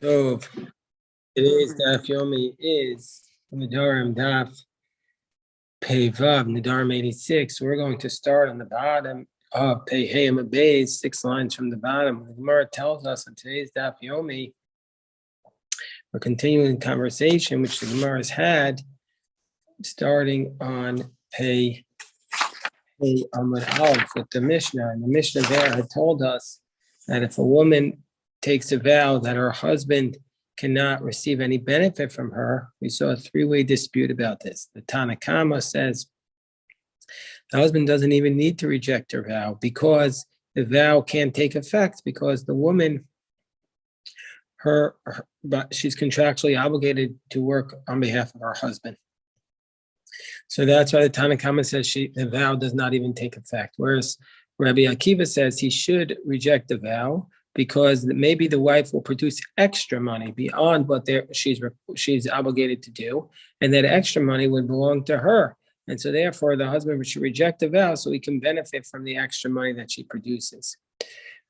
So today's daf yomi is Nedarim daf Pevav Nedarim 86. We're going to start on the bottom of Pei Hey Amabez, 6 lines from the bottom. The Gemara tells us in today's daf yomi, we're continuing the conversation which the Gemara has had, starting on Pei Hey Amud Aleph with the Mishnah. And the Mishnah there had told us that if a woman takes a vow that her husband cannot receive any benefit from her, we saw a three-way dispute about this. The Tanakama says the husband doesn't even need to reject her vow because the vow can't take effect because the woman, but she's contractually obligated to work on behalf of her husband. So that's why the Tanakama says the vow does not even take effect. Whereas Rabbi Akiva says he should reject the vow because maybe the wife will produce extra money beyond what she's obligated to do, and that extra money would belong to her. And so therefore the husband should reject the vow so he can benefit from the extra money that she produces.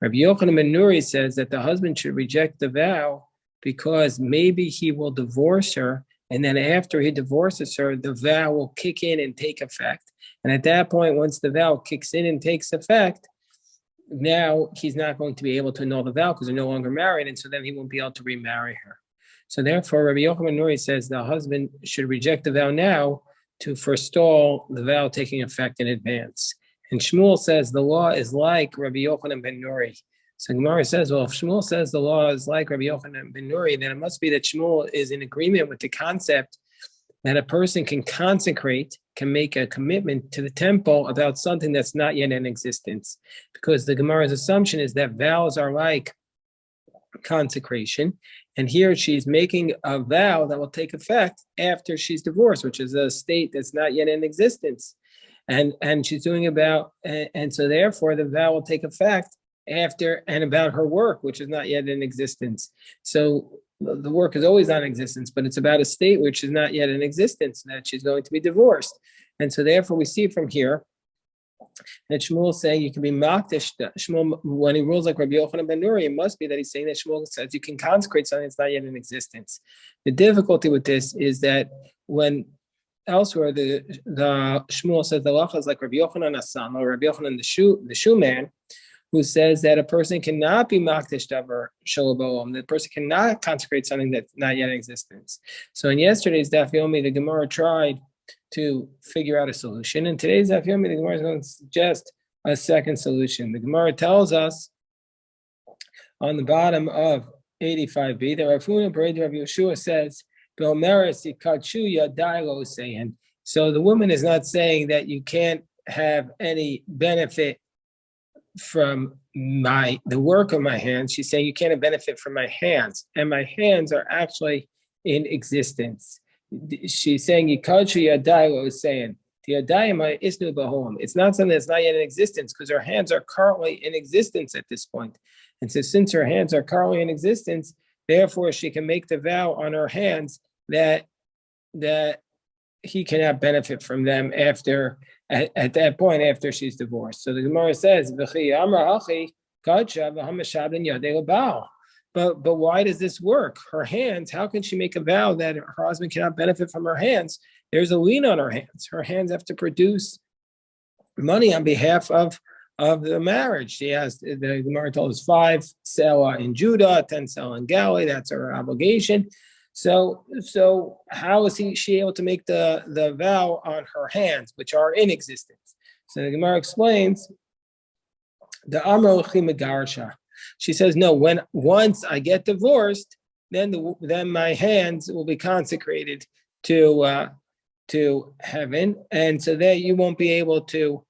Rabbi Yochanan ben Nuri says that the husband should reject the vow because maybe he will divorce her, and then after he divorces her, the vow will kick in and take effect. And at that point, once the vow kicks in and takes effect, now he's not going to be able to annul the vow because they're no longer married, and so then he won't be able to remarry her. So therefore, Rabbi Yochanan ben Nuri says the husband should reject the vow now to forestall the vow taking effect in advance. And Shmuel says the law is like Rabbi Yochanan ben Nuri. So Gemara says, well, if Shmuel says the law is like Rabbi Yochanan ben Nuri, then it must be that Shmuel is in agreement with the concept that a person can make a commitment to the temple about something that's not yet in existence. Because the Gemara's assumption is that vows are like consecration. And here she's making a vow that will take effect after she's divorced, which is a state that's not yet in existence. And she's doing and so therefore the vow will take effect after and about her work, which is not yet in existence. So the work is always not in existence, but it's about a state which is not yet in existence, that she's going to be divorced. And so therefore we see from here that Shmuel saying you can be makdish. Shmuel, when he rules like Rabbi Yochanan ben Nuri, it must be that he's saying that Shmuel says you can consecrate something that's not yet in existence. The difficulty with this is that when elsewhere the Shmuel says the halacha is like Rabbi Yochanan Asan or Rabbi Yochanan the shoe man, who says that a person cannot be makdish davar shalaboam, that a person cannot consecrate something that's not yet in existence. So in yesterday's daf yomi, the Gemara tried to figure out a solution. And today's daf yomi, the Gemara is going to suggest a second solution. The Gemara tells us on the bottom of 85b that Rav Huna Bar Rav Yeshua says, so the woman is not saying that you can't have any benefit from the work of my hands. She's saying you can't benefit from my hands, and my hands are actually in existence. She's saying Yikachu Yadai was saying the Yadayim Isnu Bahom. It's not something that's not yet in existence because her hands are currently in existence at this point. And so since her hands are currently in existence, therefore she can make the vow on her hands that he cannot benefit from them at that point after she's divorced. So the Gemara says, but why does this work? Her hands, how can she make a vow that her husband cannot benefit from her hands? There's a lien on her hands. Her hands have to produce money on behalf of the marriage. She has, the Gemara told us 5 selah in Judah, 10 selah in Galilee. That's her obligation. So how is she able to make the vow on her hands, which are in existence? So the Gemara explains the Amar L'chi Megarsha. She says, no, once I get divorced, then my hands will be consecrated to heaven, and so that you won't be able to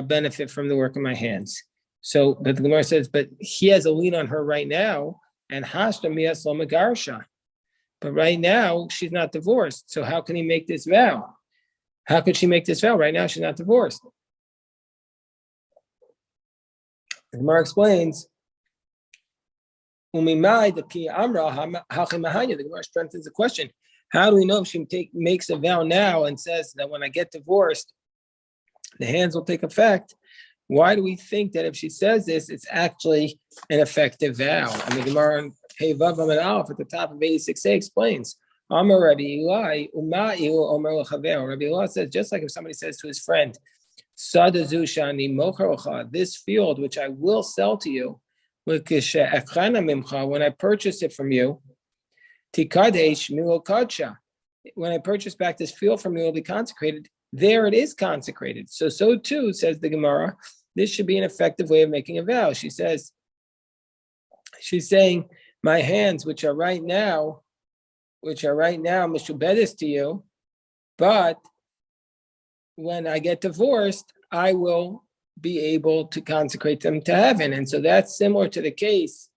benefit from the work of my hands. So, but the Gemara says, but he has a lien on her right now, and Hashta Miyas Lo Megarsha. But right now, she's not divorced. So how can he make this vow? How could she make this vow? Right now, she's not divorced. The Gemara explains, the Gemara strengthens the question. How do we know if she makes a vow now and says that when I get divorced, the hands will take effect? Why do we think that if she says this, it's actually an effective vow? And the Gemara Hey, Vav Amid Aleph at the top of 86a explains. Amar Rabbi Eli, Rabbi Eli says, just like if somebody says to his friend, this field which I will sell to you, when I purchase it from you, when I purchase back this field from you, it will be consecrated. There it is consecrated. So too, says the Gemara, this should be an effective way of making a vow. She's saying, my hands, which are right now mishubedis to you, but when I get divorced, I will be able to consecrate them to heaven. And so that's similar to the case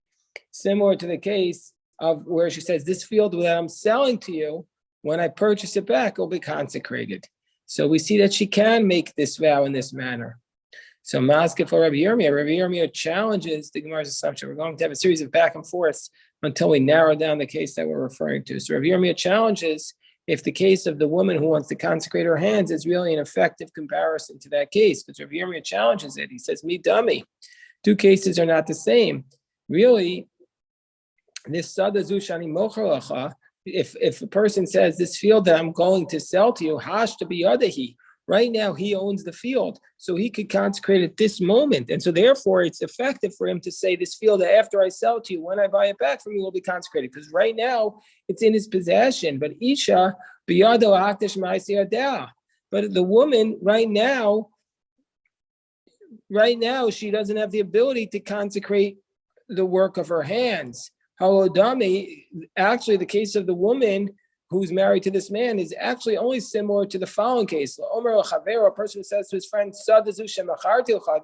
of where she says, this field that I'm selling to you, when I purchase it back, it will be consecrated. So we see that she can make this vow in this manner. So Maske for Rabbi Yirmiyah challenges the Gemara's assumption. We're going to have a series of back and forths until we narrow down the case that we're referring to. So Rabbi Yirmiyah challenges if the case of the woman who wants to consecrate her hands is really an effective comparison to that case, because Rabbi Yirmiyah challenges it. He says, me dummy, two cases are not the same. Really, this sada zushani mocher lacha, if a person says this field that I'm going to sell to you, hash to be adahi, right now he owns the field, so he could consecrate at this moment. And so therefore it's effective for him to say this field that after I sell it to you, when I buy it back from you, will be consecrated. Because right now it's in his possession. But Isha, biyado aktish ma'asiyadeh. But the woman right now, she doesn't have the ability to consecrate the work of her hands. Halodami, actually the case of the woman who's married to this man is actually only similar to the following case. A person who says to his friend,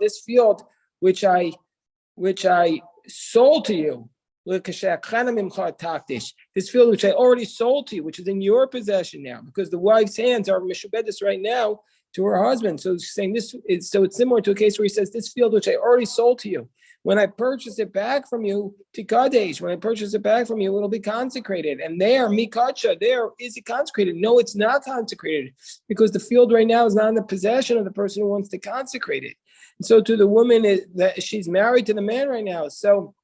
this field which I sold to you, this field which I already sold to you, which is in your possession now, because the wife's hands are mishubedis right now to her husband. So she's saying this is, so it's similar to a case where he says, this field which I already sold to you, when I purchase it back from you, tikadesh, when I purchase it back from you, it'll be consecrated. And there, mikacha, there, is it consecrated? No, it's not consecrated, because the field right now is not in the possession of the person who wants to consecrate it. And so to the woman, that she's married to the man right now, so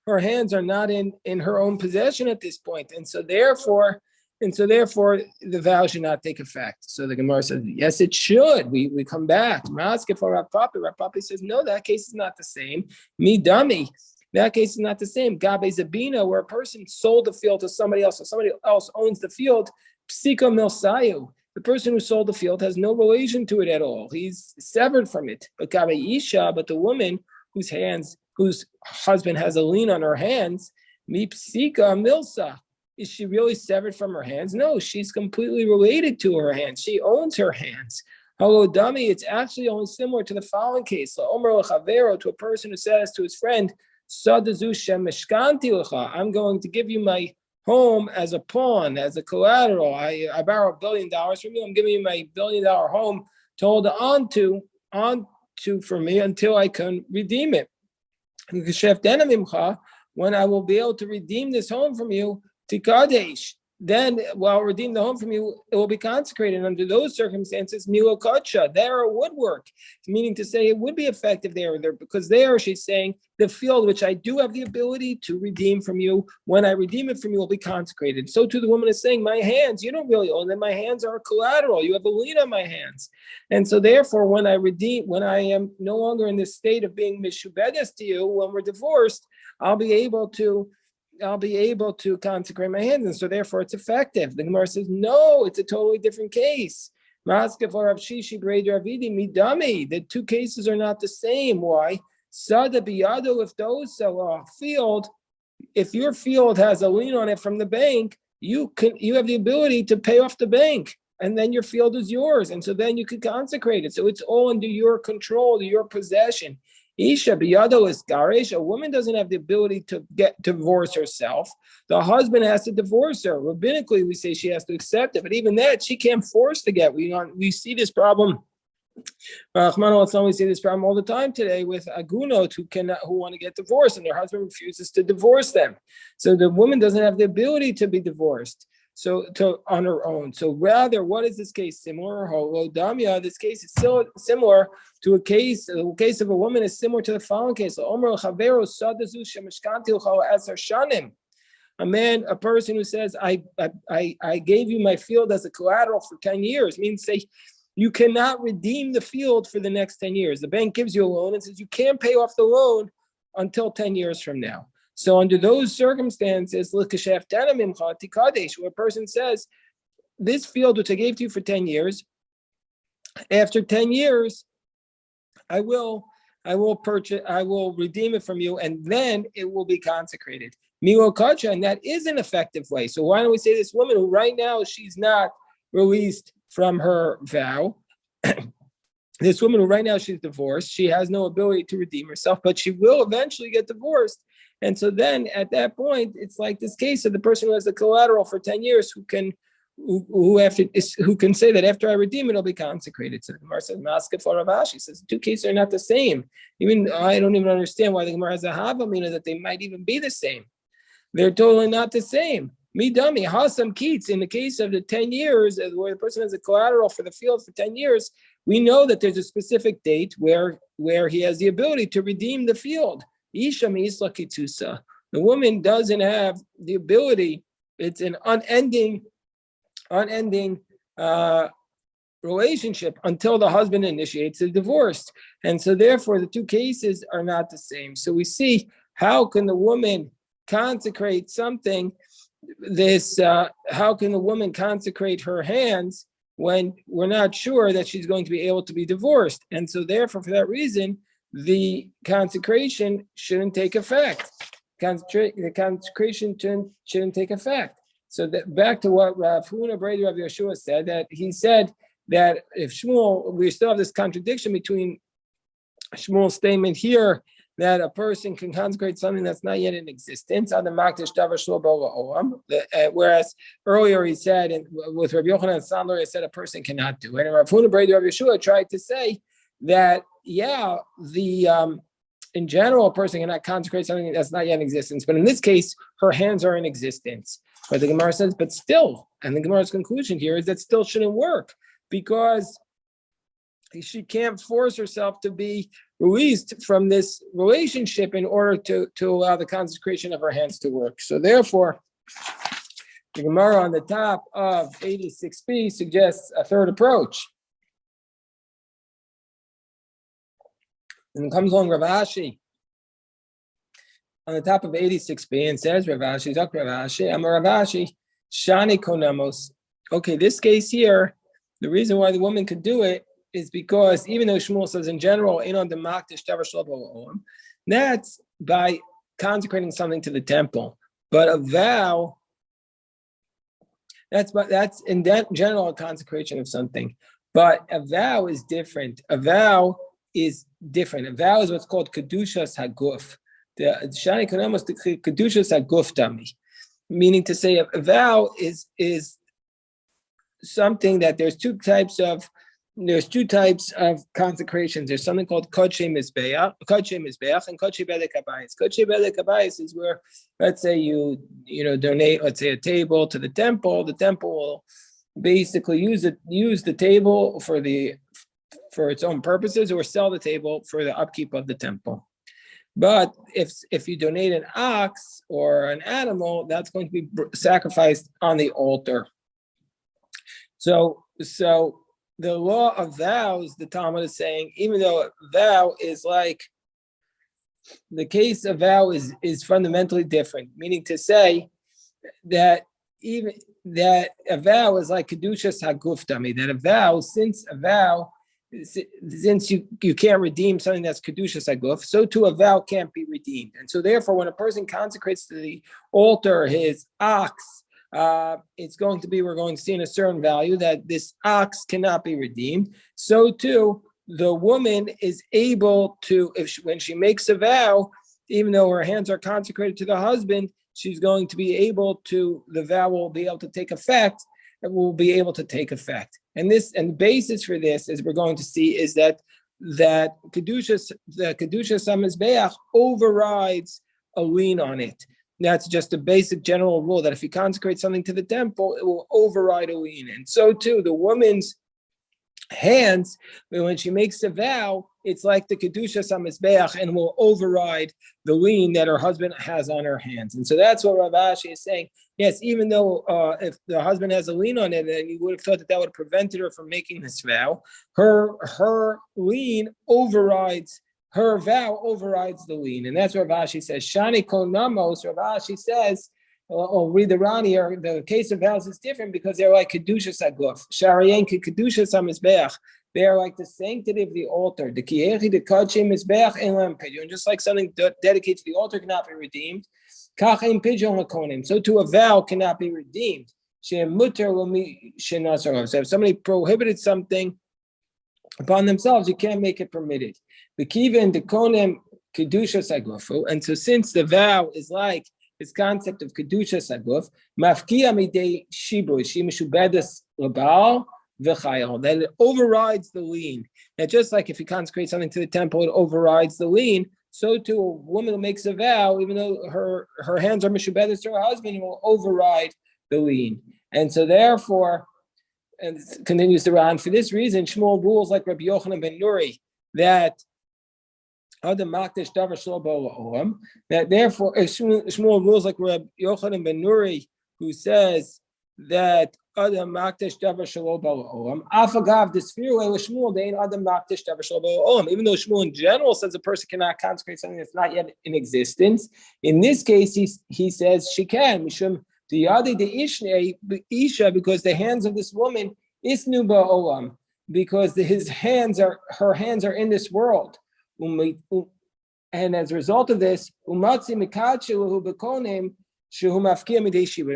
her hands are not in her own possession at this point. And so therefore, the vow should not take effect. So the Gemara says, yes, it should. We come back. Rav Papi says, no, that case is not the same. Me dummy. That case is not the same. Gabe Zabina, where a person sold the field to somebody else, so somebody else owns the field. Psiko milsayu. The person who sold the field has no relation to it at all. He's severed from it. But Gabe Isha, but the woman whose husband has a lien on her hands, mi psika milsa. Is she really severed from her hands? No, she's completely related to her hands. She owns her hands. Hello, dummy. It's actually only similar to the following case. To a person who says to his friend, I'm going to give you my home as a pawn, as a collateral. I borrow $1 billion from you. I'm giving you my $1 billion home to hold on to for me until I can redeem it. When I will be able to redeem this home from you, Tikadesh, then while redeem the home from you, it will be consecrated. Under those circumstances, Milo Kacha, there it would work. Meaning to say it would be effective there, because there she's saying the field which I do have the ability to redeem from you, when I redeem it from you, will be consecrated. So too the woman is saying, my hands, you don't really own them, my hands are collateral, you have a lien on my hands. And so therefore, when I am no longer in this state of being mishubedes to you, when we're divorced, I'll be able to consecrate my hands, and so therefore it's effective. The Gemara says, no, it's a totally different case. The two cases are not the same. Why? Sada biyado, if those sell a field, if your field has a lien on it from the bank, you have the ability to pay off the bank, and then your field is yours, and so then you could consecrate it. So it's all under your control, your possession. Isha biyado is garish. A woman doesn't have the ability to divorce herself. The husband has to divorce her. Rabbinically, we say she has to accept it, but even that, she can't force the get. We see this problem. We see this problem all the time today with agunot who want to get divorced, and their husband refuses to divorce them. So the woman doesn't have the ability to be divorced. So on her own. So rather, what is this case similar? Holodamia, this case is still similar to a case. The case of a woman is similar to the following case. A person who says, I gave you my field as a collateral for 10 years, means say you cannot redeem the field for the next 10 years. The bank gives you a loan and says you can't pay off the loan until 10 years from now. So under those circumstances, where a person says, this field which I gave to you for 10 years, after 10 years, I will redeem it from you, and then it will be consecrated. And that is an effective way. So why don't we say this woman who right now she's not released from her vow, this woman who right now she's divorced, she has no ability to redeem herself, but she will eventually get divorced. And so then at that point, it's like this case of the person who has the collateral for 10 years who can say that after I redeem it, it'll be consecrated. So the Gemara says, Maska for Rav Ashi says the two cases are not the same. Even I don't even understand why the Gemara has a havamina that they might even be the same. They're totally not the same. Me dummy, Hasam Keats, in the case of the 10 years, where the person has a collateral for the field for 10 years, we know that there's a specific date where he has the ability to redeem the field. Isha Isla Kitusa. The woman doesn't have the ability, it's an unending relationship until the husband initiates the divorce. And so therefore the two cases are not the same. So we see, how can the woman consecrate something, how can the woman consecrate her hands when we're not sure that she's going to be able to be divorced? And so therefore, for that reason, the consecration shouldn't take effect. The consecration shouldn't take effect. So that back to what Rav Huna Brady Rav Yeshua said, that he said that if Shmuel, we still have this contradiction between Shmuel's statement here that a person can consecrate something that's not yet in existence, whereas earlier he said, and with Rabbi Yochanan Sandler, he said a person cannot do it. And Rav Huna Brady Rav Yeshua tried to say that, in general, a person cannot consecrate something that's not yet in existence. But in this case, her hands are in existence. But the Gemara says, but still, and the Gemara's conclusion here is that still shouldn't work, because she can't force herself to be released from this relationship in order to allow the consecration of her hands to work. So therefore, the Gemara on the top of 86b suggests a third approach. And comes along Rav Ashi on the top of 86b and says, Rav Ashi, I'm a Rav Ashi, Shani Konamos. Okay, this case here, the reason why the woman could do it is because even though Shmuel says in general, that's by consecrating something to the temple. But a vow, that's in general a consecration of something. But a vow is different. A vow is what's called Kedushas Haguf. The Shani Konamos, the Kedushas Haguf Dami. Meaning to say a vow is something that there's two types of consecrations. There's something called Kodshe Mizbeach, and Kodshe Bedek Habayis. Kodshe Bedek Habayis is where, let's say you donate, let's say, a table to the temple. The temple will basically use the table for its own purposes, or sell the table for the upkeep of the temple. But if you donate an ox or an animal, that's going to be sacrificed on the altar. So the law of vows, the Talmud is saying, even though a vow is like, the case of vow is fundamentally different, meaning to say that a vow is like Kedushas Haguf Dami, that a vow, since you can't redeem something that's Kedushas Haguf, so too a vow can't be redeemed. And so therefore, when a person consecrates to the altar his ox, we're going to see in a certain value that this ox cannot be redeemed. So too, the woman is able to, when she makes a vow, even though her hands are consecrated to the husband, she's going to be able to, the vow will be able to take effect, and will be able to take effect. And the basis for this, as we're going to see, is that the Kedushas HaMizbeach overrides a lien on it. That's just a basic general rule that if you consecrate something to the temple, it will override a lien. And so too, the woman's hands, when she makes a vow, it's like the kedusha samizbeach and will override the lien that her husband has on her hands. And so that's what Rav Ashi is saying. Yes, even though if the husband has a lien on it, then you would have thought that that would have prevented her from making this vow. Her lien overrides. Her vow overrides the lien, and that's what Rav Ashi says. Shani kol namos. Rav Ashi says, or read the Rani, or the case of vows is different because they're like kedusha saguf. Shariyen kedusha samizbeach. They are like the sanctity of the altar. The kiechi the kachim mizbeach elam pidyon. Just like something dedicated to the altar cannot be redeemed. Kach ein pidyon lakonim. So too a vow cannot be redeemed. Shem muter lomi shenasarov. So if somebody prohibited something upon themselves, you can't make it permitted. The kiva and the konim kedusha sagufu. And so since the vow is like this concept of kedusha saguf, mafkia midei shibur shimishubedas labal v'chayil, that it overrides the lien. That just like if you consecrate something to the temple, it overrides the lien. So too, a woman who makes a vow, even though her hands are mishubedas to her husband, it will override the lien. And so therefore, and continues to run, for this reason, Shmuel rules like Rabbi Yochanan ben Nuri that that therefore Shmuel rules like Rabbi Yochanan ben Nuri, who says that Adam Makdish Davar Shelo Ba'olam. Afagav this fear way with Shmuel, they ain't Adam Makdish Davar Shelo Ba'olam. Even though Shmuel in general says a person cannot consecrate something that's not yet in existence, in this case he says she can. Mishum the Yadi the Isha, because the hands of this woman Isnu Ba'olam, because her hands are in this world. And as a result of this, and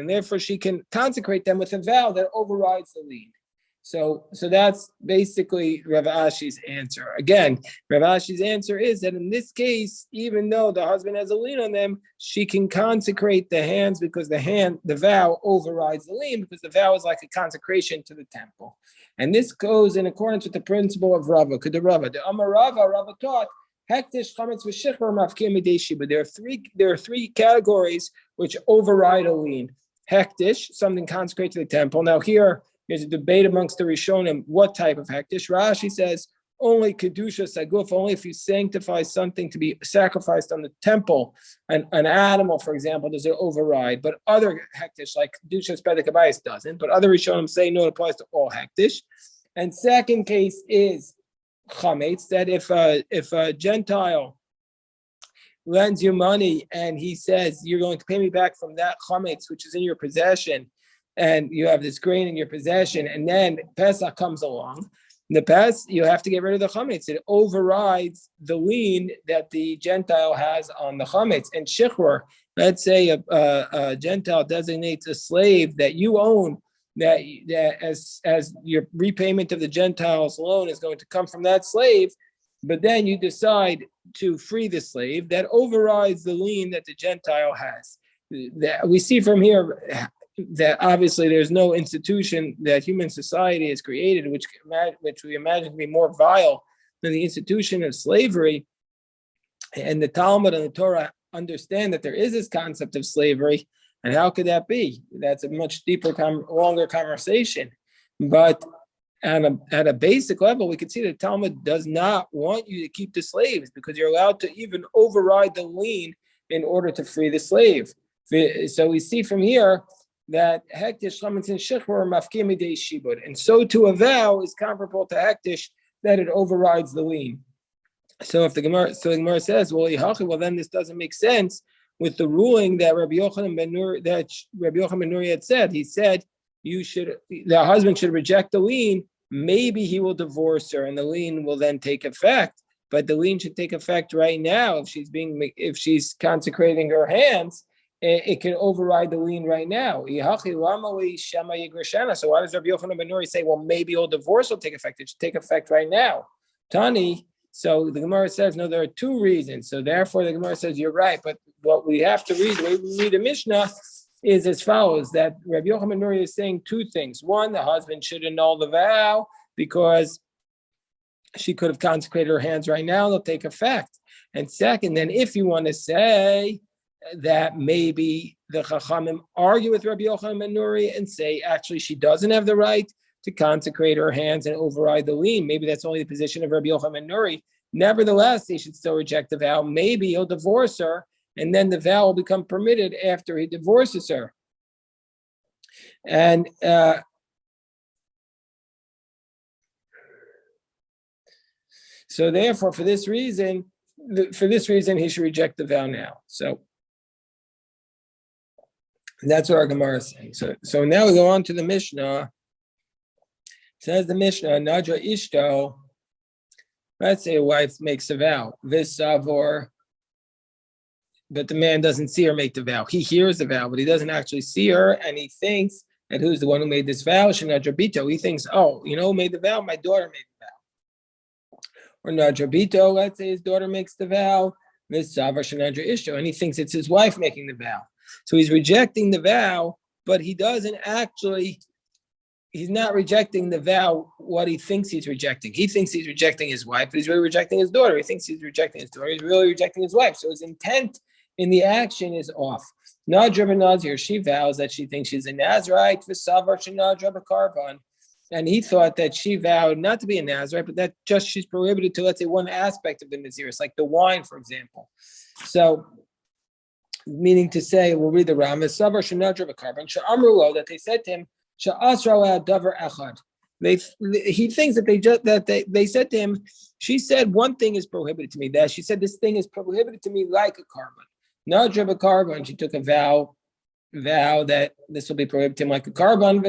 therefore she can consecrate them with a vow that overrides the lien. So that's basically Rav Ashi's answer. Again, Rav Ashi's answer is that in this case, even though the husband has a lien on them, she can consecrate the hands because the vow overrides the lien, because the vow is like a consecration to the temple. And this goes in accordance with the principle of Rava. The Amar Rava taught hektish chametz v'shechor mafkia midei shiba. There are three categories which override a lien. Hektish, something consecrated to the temple. Now here's a debate amongst the Rishonim. What type of hektish? Rashi says only kedusha saguf, only if you sanctify something to be sacrificed on the temple, an animal, for example, does it override. But other hektish, like kedusha spedikabayis, doesn't. But other Rishonim say no, it applies to all hektish. And second case is chametz, that if a Gentile lends you money and he says you're going to pay me back from that chametz which is in your possession, and you have this grain in your possession, and then Pesach comes along, you have to get rid of the chametz. It overrides the lien that the Gentile has on the chametz. And shichur, let's say a Gentile designates a slave that you own, that as your repayment of the Gentile's loan is going to come from that slave, but then you decide to free the slave, that overrides the lien that the Gentile has. That we see from here that obviously there's no institution that human society has created which we imagine to be more vile than the institution of slavery. And the Talmud and the Torah understand that there is this concept of slavery. And how could that be? That's a much deeper, longer conversation. But at a basic level, we can see that Talmud does not want you to keep the slaves because you're allowed to even override the lien in order to free the slave. So we see from here that hektish chametz and shichur mafkia midei shibud, and so to a vow is comparable to hektish, that it overrides the lien. So the Gemara says, well, then this doesn't make sense with the ruling that Rabbi Yochanan ben Nuri had said. He said the husband should reject the lien. Maybe he will divorce her, and the lien will then take effect. But the lien should take effect right now if she's consecrating her hands. It can override the lien right now. So why does Rabbi Yochanan ben Nuri say, well, maybe all divorce will take effect? It should take effect right now. Tani, so the Gemara says, no, there are two reasons. So therefore, the Gemara says, you're right. But what we have to read, the way we read the Mishnah, is as follows, that Rabbi Yochanan ben Nuri is saying two things. One, the husband should annul the vow because she could have consecrated her hands right now, they'll take effect. And second, then if you want to say that maybe the Chachamim argue with Rabbi Yochanan ben Nuri and say, actually, she doesn't have the right to consecrate her hands and override the lien. Maybe that's only the position of Rabbi Yochanan ben Nuri. Nevertheless, he should still reject the vow. Maybe he'll divorce her, and then the vow will become permitted after he divorces her. And so therefore, for this reason, he should reject the vow now. So that's what our Gemara is saying. So now we go on to the Mishnah. Says the Mishnah, Nadra Ishto. Let's say a wife makes a vow, Visavor, but the man doesn't see her make the vow. He hears the vow, but he doesn't actually see her, and he thinks that who's the one who made this vow? Shanadrabito. He thinks, oh, you know who made the vow? My daughter made the vow. Or Nadrabito, let's say his daughter makes the vow, Visavor Shanadra Ishto, and he thinks it's his wife making the vow. So he's rejecting the vow, but he doesn't actually. He's not rejecting the vow, what he thinks he's rejecting. He thinks he's rejecting his wife, but he's really rejecting his daughter. He thinks he's rejecting his daughter. He's really rejecting his wife. So his intent in the action is off. Nadra b'Nazir, she vows that she thinks she's a Nazirite, v'savar shenadra b'karban. And he thought that she vowed not to be a Nazirite, but that just she's prohibited to, let's say, one aspect of the Naziris, like the wine, for example. So, meaning to say, we'll read the Ram, v'savar shenadra b'karban, she'amru, that they said to him, he thinks that they said to him, she said one thing is prohibited to me, that she said this thing is prohibited to me like a carbon. Nadra b'karban, she took a vow that this will be prohibited to him like a carbon,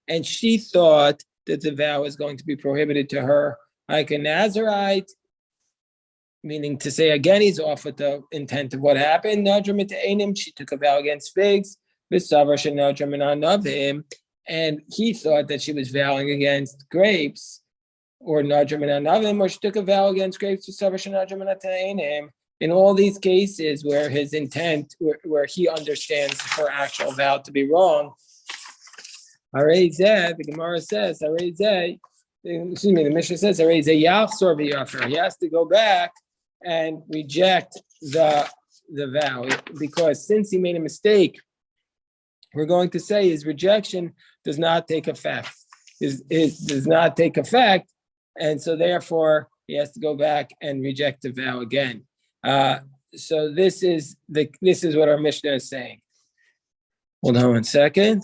and she thought that the vow is going to be prohibited to her like a Nazirite, meaning to say again he's off with the intent of what happened. Nadra mit'enim, she took a vow against figs. And he thought that she was vowing against grapes, or or she took a vow against grapes. In all these cases where his intent, where he understands her actual vow to be wrong, the Gemara says, the Mishnah says, he has to go back and reject the vow, because since he made a mistake, we're going to say his rejection does not take effect. It does not take effect, and so therefore he has to go back and reject the vow again. So this is what our Mishnah is saying. Hold on one second.